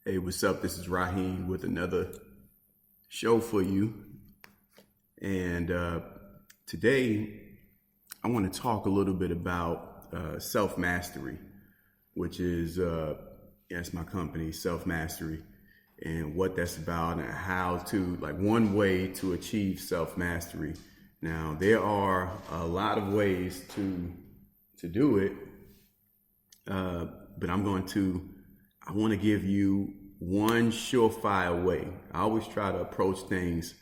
Hey, what's up? This is Rahien with another show for you. And today I want to talk a little bit about self-mastery, which is, that's my company, Self-Mastery, and what that's about and how to, like, one way to achieve self-mastery. Now, there are a lot of ways to do it, but I want to give you one surefire way. I always try to approach things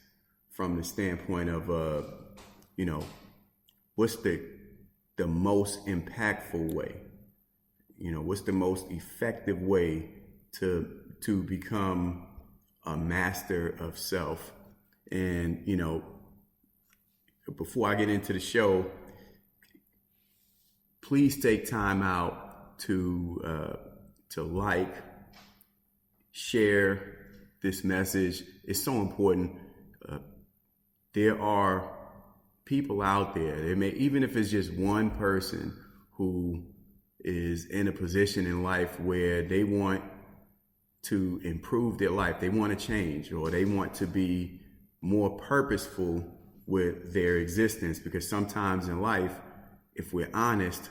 from the standpoint of, what's the most impactful way? What's the most effective way to become a master of self? And, before I get into the show, please take time out to like, share this message. It's so important. There are people out there, even if it's just one person who is in a position in life where they want to improve their life, they want to change, or they want to be more purposeful with their existence. Because sometimes in life, if we're honest,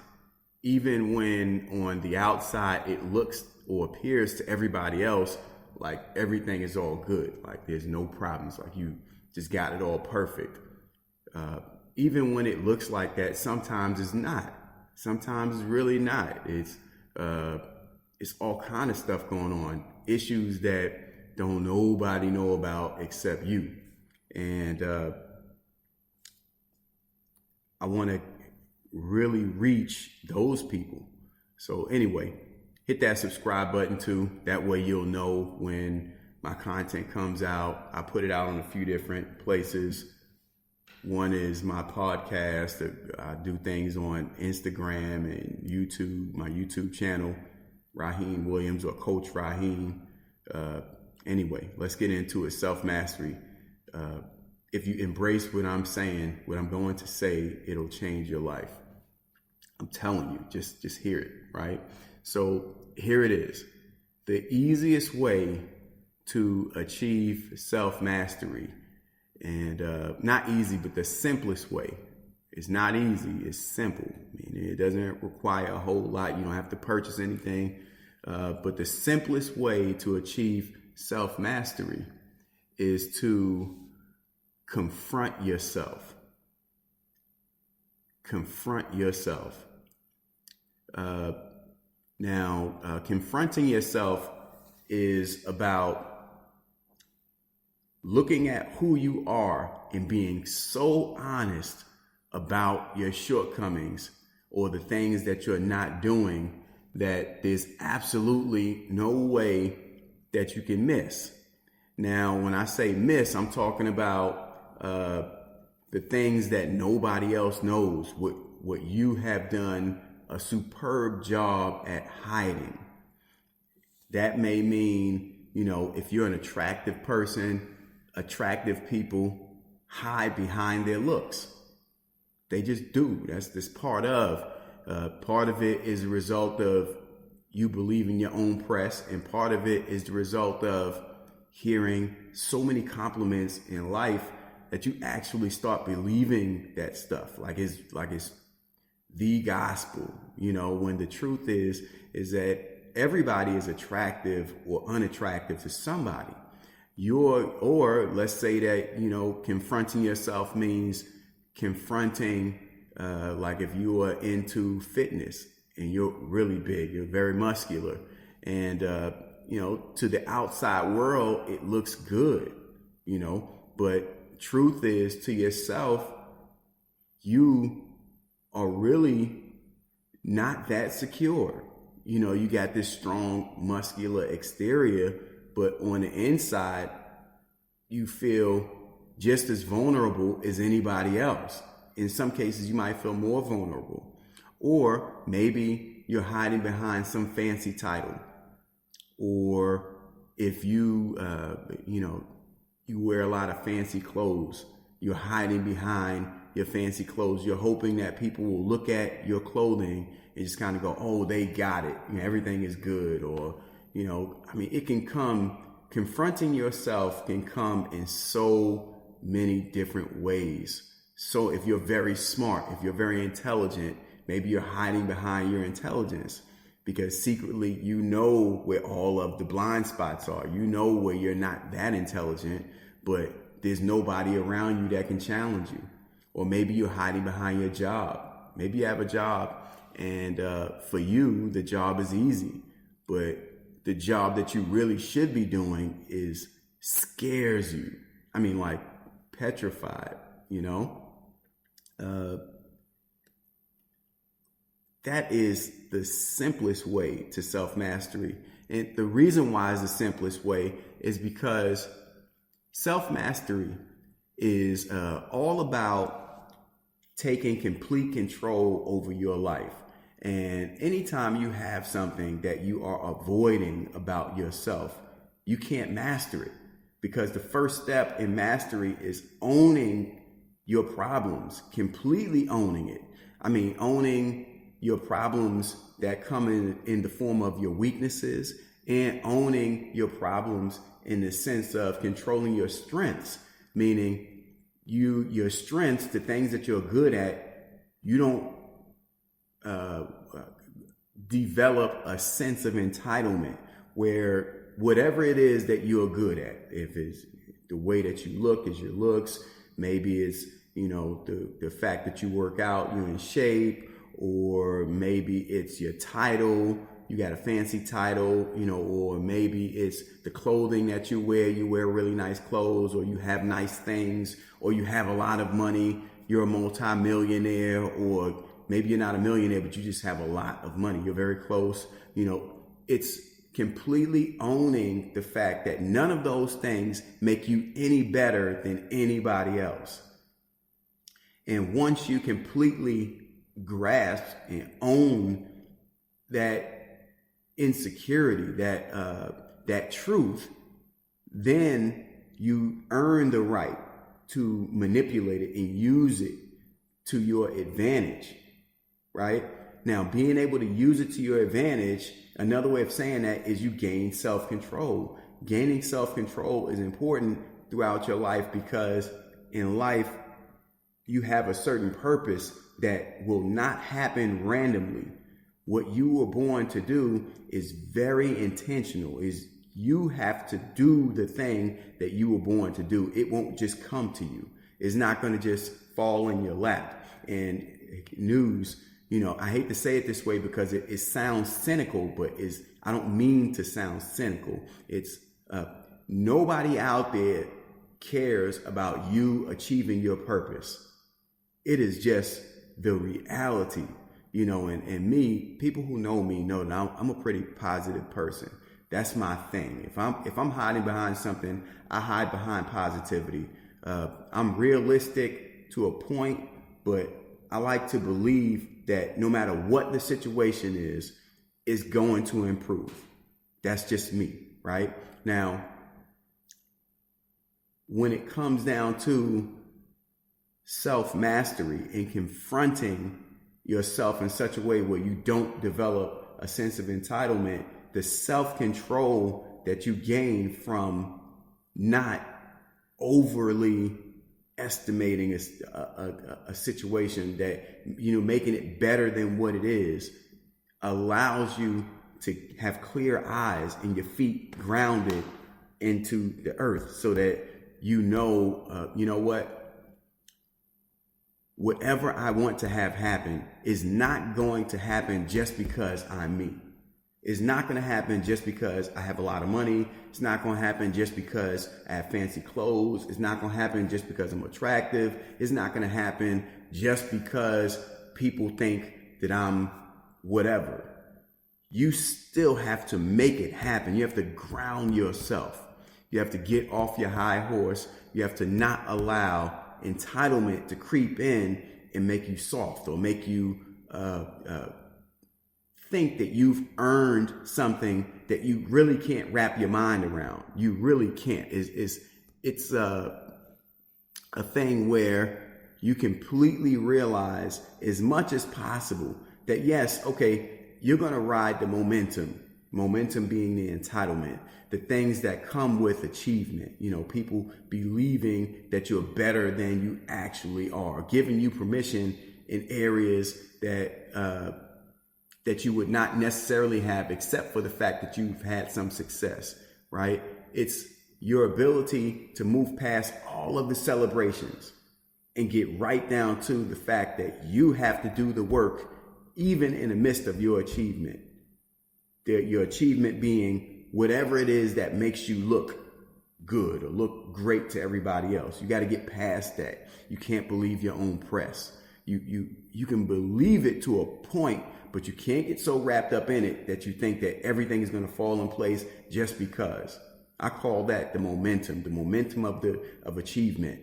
even when on the outside it looks or appears to everybody else like everything is all good, like there's no problems, like you just got it all perfect. Even when it looks like that, sometimes it's not. Sometimes it's really not. It's all kind of stuff going on, issues that don't nobody know about except you. And I want to really reach those people. So anyway, hit that subscribe button too. That way you'll know when my content comes out. I put it out on a few different places. One is my podcast. I do things on Instagram and YouTube, my YouTube channel, Rahien Williams or Coach Rahien. Anyway, let's get into it. Self-mastery. If you embrace what I'm saying, what I'm going to say, it'll change your life. I'm telling you, just hear it, right? So here it is. The easiest way to achieve self-mastery, and not easy, but the simplest way. It's not easy, it's simple. It doesn't require a whole lot. You don't have to purchase anything. But the simplest way to achieve self-mastery is to confront yourself. Confront yourself. Now, confronting yourself is about looking at who you are and being so honest about your shortcomings or the things that you're not doing that there's absolutely no way that you can miss. Now, when I say miss, I'm talking about the things that nobody else knows, what you have done a superb job at hiding. That may mean, if you're an attractive person, attractive people hide behind their looks. They just do. That's part of. Part of it is a result of you believing your own press, and part of it is the result of hearing so many compliments in life that you actually start believing that stuff. Like it's the gospel, when the truth is that everybody is attractive or unattractive to somebody. Or let's say that, confronting yourself means confronting, like if you are into fitness and you're really big, you're very muscular, and, to the outside world, it looks good, but truth is, to yourself, you are really not that secure. You got this strong muscular exterior, but on the inside, you feel just as vulnerable as anybody else. In some cases, you might feel more vulnerable. Or maybe you're hiding behind some fancy title. Or if you wear a lot of fancy clothes, you're hiding behind your fancy clothes. You're hoping that people will look at your clothing and just kind of go, oh, they got it. Everything is good. Or, It can come, confronting yourself can come in so many different ways. So if you're very smart, if you're very intelligent, maybe you're hiding behind your intelligence because secretly you know where all of the blind spots are. You know where you're not that intelligent, but there's nobody around you that can challenge you. Or maybe you're hiding behind your job. Maybe you have a job and for you, the job is easy, but the job that you really should be doing scares you. Like petrified, that is the simplest way to self-mastery. And the reason why is the simplest way is because self-mastery is all about taking complete control over your life. And anytime you have something that you are avoiding about yourself, you can't master it. Because the first step in mastery is owning your problems, completely owning it. Owning your problems that come in the form of your weaknesses, and owning your problems in the sense of controlling your strengths, meaning your strengths, the things that you're good at, you don't develop a sense of entitlement where whatever it is that you're good at, if it's the way that you look is your looks, maybe it's, the fact that you work out, you're in shape, or maybe it's your title, you got a fancy title, or maybe it's the clothing that you wear really nice clothes, or you have nice things, or you have a lot of money, you're a multi-millionaire, or maybe you're not a millionaire, but you just have a lot of money. You're very close. It's completely owning the fact that none of those things make you any better than anybody else. And once you completely grasp and own that insecurity, that truth, then you earn the right to manipulate it and use it to your advantage, right? Now, being able to use it to your advantage, another way of saying that is you gain self-control. Gaining self-control is important throughout your life because in life, you have a certain purpose that will not happen randomly. What you were born to do is very intentional. You have to do the thing that you were born to do. It won't just come to you. It's not going to just fall in your lap. And news, I hate to say it this way because it sounds cynical, but I don't mean to sound cynical. It's nobody out there cares about you achieving your purpose. It is just the reality, and me, people who know me know that I'm a pretty positive person. That's my thing. If I'm hiding behind something, I hide behind positivity. I'm realistic to a point, but I like to believe that no matter what the situation is, it's going to improve. That's just me, right? Now, when it comes down to self-mastery and confronting yourself in such a way where you don't develop a sense of entitlement, the self-control that you gain from not overly estimating a situation, that making it better than what it is, allows you to have clear eyes and your feet grounded into the earth, so that whatever I want to have happen is not going to happen just because I'm me. It's not going to happen just because I have a lot of money. It's not going to happen just because I have fancy clothes. It's not going to happen just because I'm attractive. It's not going to happen just because people think that I'm whatever. You still have to make it happen. You have to ground yourself. You have to get off your high horse. You have to not allow entitlement to creep in and make you soft, or make you think that you've earned something that you really can't wrap your mind around. You really can't. It's a thing where you completely realize as much as possible that yes, okay, you're going to ride the momentum. Momentum being the entitlement, the things that come with achievement. People believing that you're better than you actually are, giving you permission in areas that you would not necessarily have, except for the fact that you've had some success, right? It's your ability to move past all of the celebrations and get right down to the fact that you have to do the work, even in the midst of your achievement. Your achievement being whatever it is that makes you look good or look great to everybody else. You got to get past that. You can't believe your own press. You can believe it to a point, but you can't get so wrapped up in it that you think that everything is going to fall in place just because. I call that the momentum of achievement.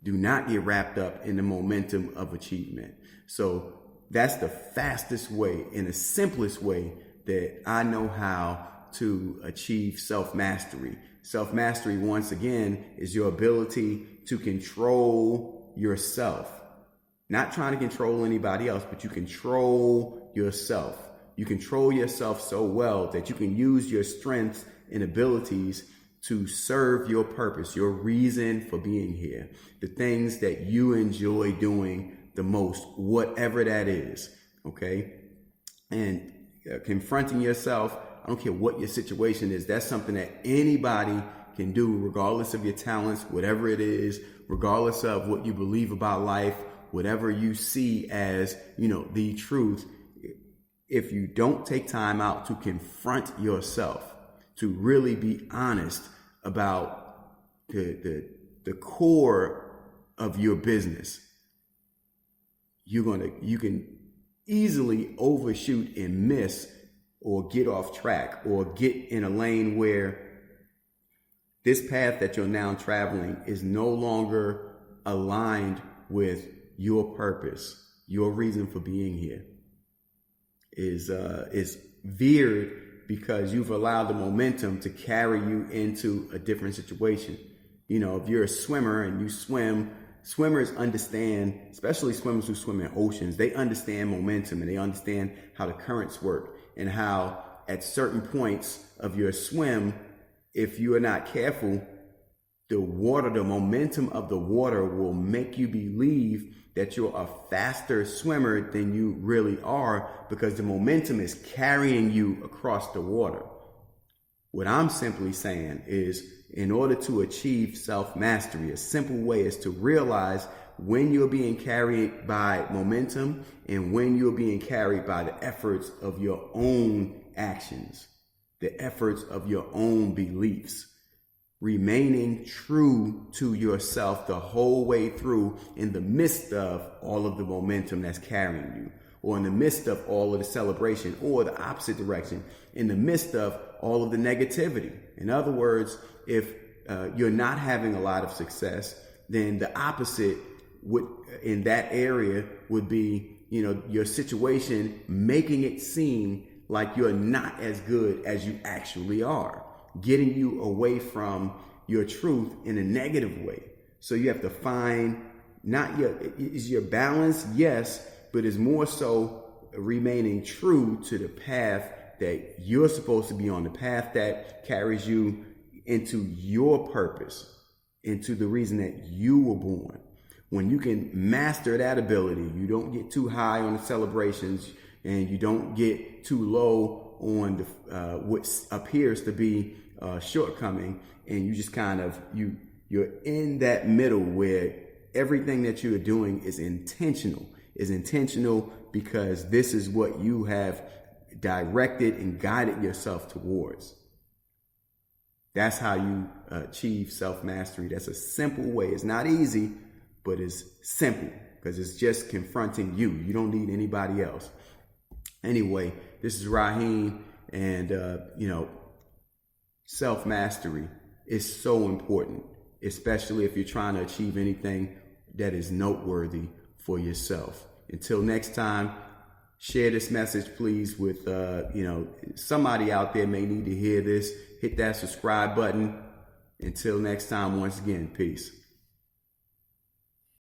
Do not get wrapped up in the momentum of achievement. So that's the fastest way and the simplest way that I know how to achieve self-mastery. Self-mastery, once again, is your ability to control yourself. Not trying to control anybody else, but you control yourself. You control yourself so well that you can use your strengths and abilities to serve your purpose, your reason for being here, the things that you enjoy doing the most, whatever that is, okay? And confronting yourself, I don't care what your situation is, that's something that anybody can do, regardless of your talents, whatever it is, regardless of what you believe about life, whatever you see as, the truth. If you don't take time out to confront yourself, to really be honest about the core of your business, you can easily overshoot and miss or get off track or get in a lane where this path that you're now traveling is no longer aligned with your purpose. Your reason for being here is veered because you've allowed the momentum to carry you into a different situation. If you're a swimmer and you swim, swimmers understand, especially swimmers who swim in oceans, they understand momentum and they understand how the currents work and how at certain points of your swim, if you are not careful, the momentum of the water will make you believe that you're a faster swimmer than you really are because the momentum is carrying you across the water. What I'm simply saying is, in order to achieve self-mastery, a simple way is to realize when you're being carried by momentum and when you're being carried by the efforts of your own actions, the efforts of your own beliefs. Remaining true to yourself the whole way through in the midst of all of the momentum that's carrying you, or in the midst of all of the celebration, or the opposite direction, in the midst of all of the negativity. In other words, if you're not having a lot of success, then the opposite in that area would be, your situation making it seem like you're not as good as you actually are, getting you away from your truth in a negative way. So you have to find is your balance, yes, but it's more so remaining true to the path that you're supposed to be on, the path that carries you into your purpose, into the reason that you were born. When you can master that ability, you don't get too high on the celebrations and you don't get too low on the what appears to be shortcoming, and you just kind of you're in that middle where everything that you're doing is intentional because this is what you have directed and guided yourself towards. That's how you achieve self-mastery. That's a simple way. It's not easy, but it's simple because it's just confronting you. You don't need anybody else. Anyway, this is Rahien, and self-mastery is so important, especially if you're trying to achieve anything that is noteworthy for yourself. Until next time, share this message, please, with somebody out there may need to hear this. Hit that subscribe button. Until next time, once again, peace.